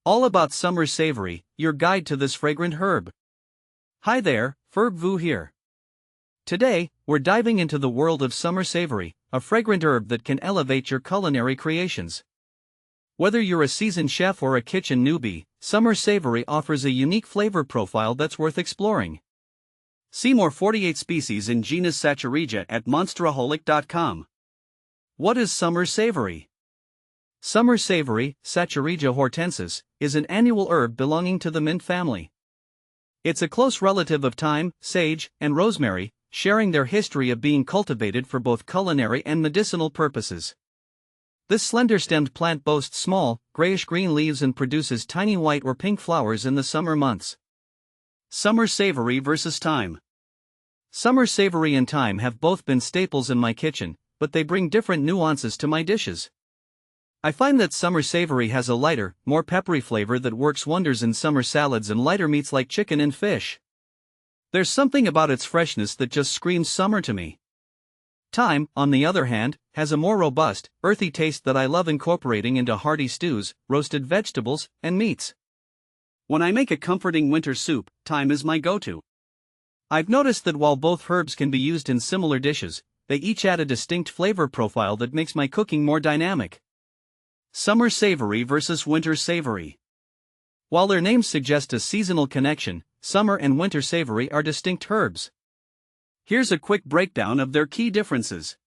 All about summer savory, your guide to this fragrant herb. Hi there, Ferb Vu here. Today, we're diving into the world of summer savory, a fragrant herb that can elevate your culinary creations. Whether you're a seasoned chef or a kitchen newbie, summer savory offers a unique flavor profile that's worth exploring. See more 48 species in genus Satureja at monsteraholic.com. What is summer savory? Summer savory, Satureja hortensis, is an annual herb belonging to the mint family. It's a close relative of thyme, sage, and rosemary, sharing their history of being cultivated for both culinary and medicinal purposes. This slender-stemmed plant boasts small, grayish-green leaves and produces tiny white or pink flowers in the summer months. Summer savory versus thyme. Summer savory and thyme have both been staples in my kitchen, but they bring different nuances to my dishes. I find that summer savory has a lighter, more peppery flavor that works wonders in summer salads and lighter meats like chicken and fish. There's something about its freshness that just screams summer to me. Thyme, on the other hand, has a more robust, earthy taste that I love incorporating into hearty stews, roasted vegetables, and meats. When I make a comforting winter soup, thyme is my go-to. I've noticed that while both herbs can be used in similar dishes, they each add a distinct flavor profile that makes my cooking more dynamic. Summer savory versus winter savory. While their names suggest a seasonal connection, summer and winter savory are distinct herbs. Here's a quick breakdown of their key differences.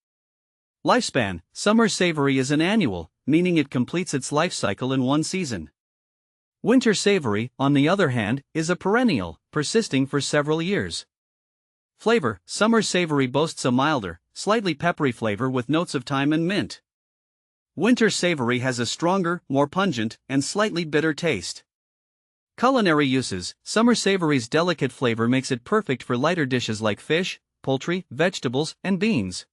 Lifespan: summer savory is an annual, meaning it completes its life cycle in one season. Winter savory, on the other hand, is a perennial, persisting for several years. Flavor: summer savory boasts a milder, slightly peppery flavor with notes of thyme and mint. Winter savory has a stronger, more pungent, and slightly bitter taste. Culinary uses: summer savory's delicate flavor makes it perfect for lighter dishes like fish, poultry, vegetables, and beans.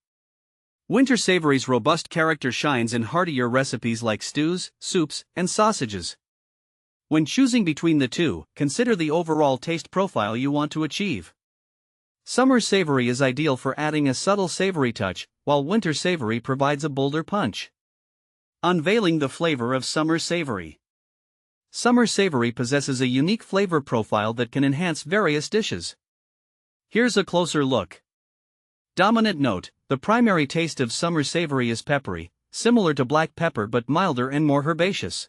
Winter savory's robust character shines in heartier recipes like stews, soups, and sausages. When choosing between the two, consider the overall taste profile you want to achieve. Summer savory is ideal for adding a subtle savory touch, while winter savory provides a bolder punch. Unveiling the flavor of summer savory. Summer savory possesses a unique flavor profile that can enhance various dishes. Here's a closer look. Dominant note: the primary taste of summer savory is peppery, similar to black pepper but milder and more herbaceous.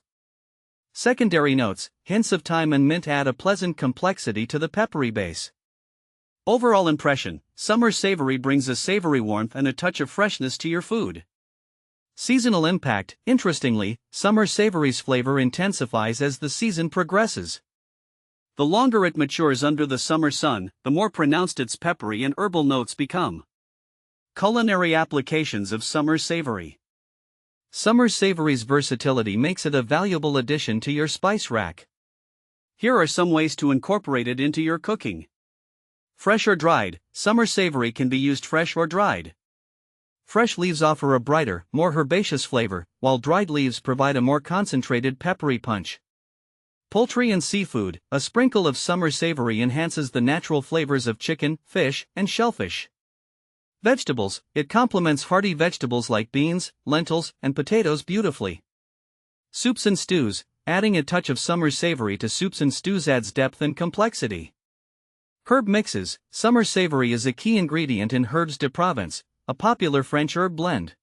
Secondary notes: hints of thyme and mint add a pleasant complexity to the peppery base. Overall impression: summer savory brings a savory warmth and a touch of freshness to your food. Seasonal impact: interestingly, summer savory's flavor intensifies as the season progresses. The longer it matures under the summer sun, the more pronounced its peppery and herbal notes become. Culinary applications of summer savory. Summer savory's versatility makes it a valuable addition to your spice rack. Here are some ways to incorporate it into your cooking. Fresh or dried: summer savory can be used fresh or dried. Fresh leaves offer a brighter, more herbaceous flavor, while dried leaves provide a more concentrated peppery punch. Poultry and seafood: a sprinkle of summer savory enhances the natural flavors of chicken, fish, and shellfish. Vegetables: it complements hearty vegetables like beans, lentils, and potatoes beautifully. Soups and stews: adding a touch of summer savory to soups and stews adds depth and complexity. Herb mixes: summer savory is a key ingredient in Herbes de Provence, a popular French herb blend.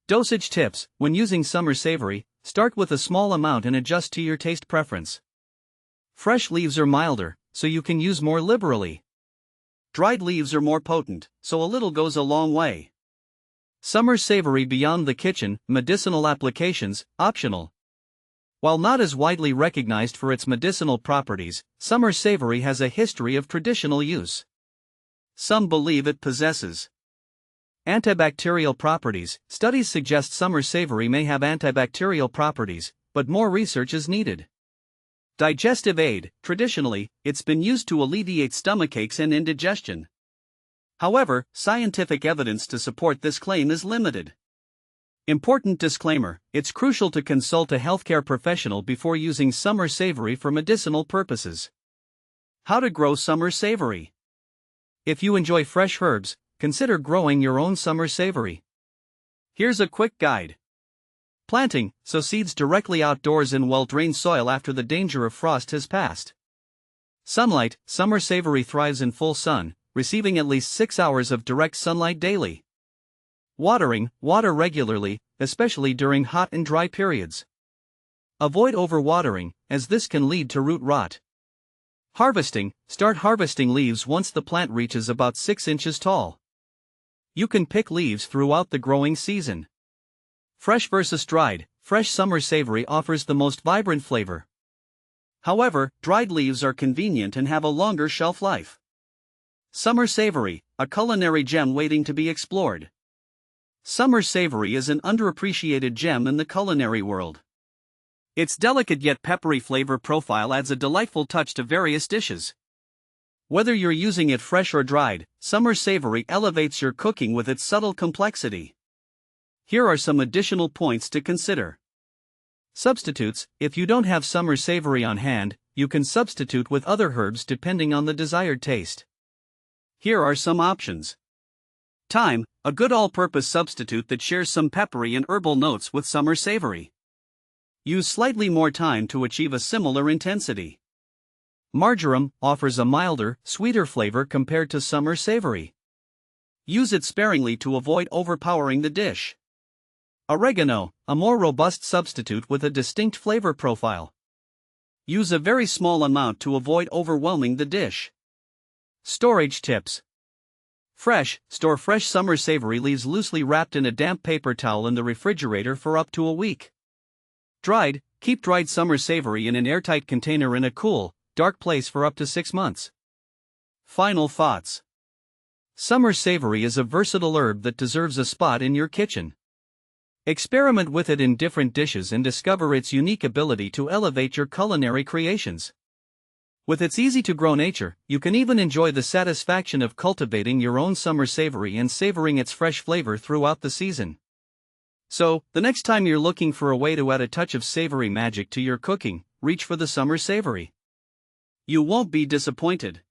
Dosage tips: when using summer savory, start with a small amount and adjust to your taste preference. Fresh leaves are milder, so you can use more liberally. Dried leaves are more potent, so a little goes a long way. Summer savory beyond the kitchen: medicinal applications, optional. While not as widely recognized for its medicinal properties, summer savory has a history of traditional use. Some believe it possesses antibacterial properties: studies suggest summer savory may have antibacterial properties, but more research is needed. Digestive aid: traditionally, it's been used to alleviate stomachaches and indigestion. However, scientific evidence to support this claim is limited. Important disclaimer: it's crucial to consult a healthcare professional before using summer savory for medicinal purposes. How to grow summer savory. If you enjoy fresh herbs, consider growing your own summer savory. Here's a quick guide. Planting, sow seeds directly outdoors in well-drained soil after the danger of frost has passed. Sunlight, summer savory thrives in full sun, receiving at least 6 hours of direct sunlight daily. Watering, water regularly, especially during hot and dry periods. Avoid overwatering, as this can lead to root rot. Harvesting, start harvesting leaves once the plant reaches about 6 inches tall. You can pick leaves throughout the growing season. Fresh versus dried, fresh summer savory offers the most vibrant flavor. However, dried leaves are convenient and have a longer shelf life. Summer savory, a culinary gem waiting to be explored. Summer savory is an underappreciated gem in the culinary world. Its delicate yet peppery flavor profile adds a delightful touch to various dishes. Whether you're using it fresh or dried, summer savory elevates your cooking with its subtle complexity. Here are some additional points to consider. Substitutes: if you don't have summer savory on hand, you can substitute with other herbs depending on the desired taste. Here are some options. Thyme, a good all-purpose substitute that shares some peppery and herbal notes with summer savory. Use slightly more thyme to achieve a similar intensity. Marjoram offers a milder, sweeter flavor compared to summer savory. Use it sparingly to avoid overpowering the dish. Oregano, a more robust substitute with a distinct flavor profile. Use a very small amount to avoid overwhelming the dish. Storage tips. Store fresh summer savory leaves loosely wrapped in a damp paper towel in the refrigerator for up to a week. Dried, keep dried summer savory in an airtight container in a cool, dark place for up to 6 months. Final thoughts. Summer savory is a versatile herb that deserves a spot in your kitchen. Experiment with it in different dishes and discover its unique ability to elevate your culinary creations. With its easy-to-grow nature, you can even enjoy the satisfaction of cultivating your own summer savory and savoring its fresh flavor throughout the season. So, the next time you're looking for a way to add a touch of savory magic to your cooking, reach for the summer savory. You won't be disappointed.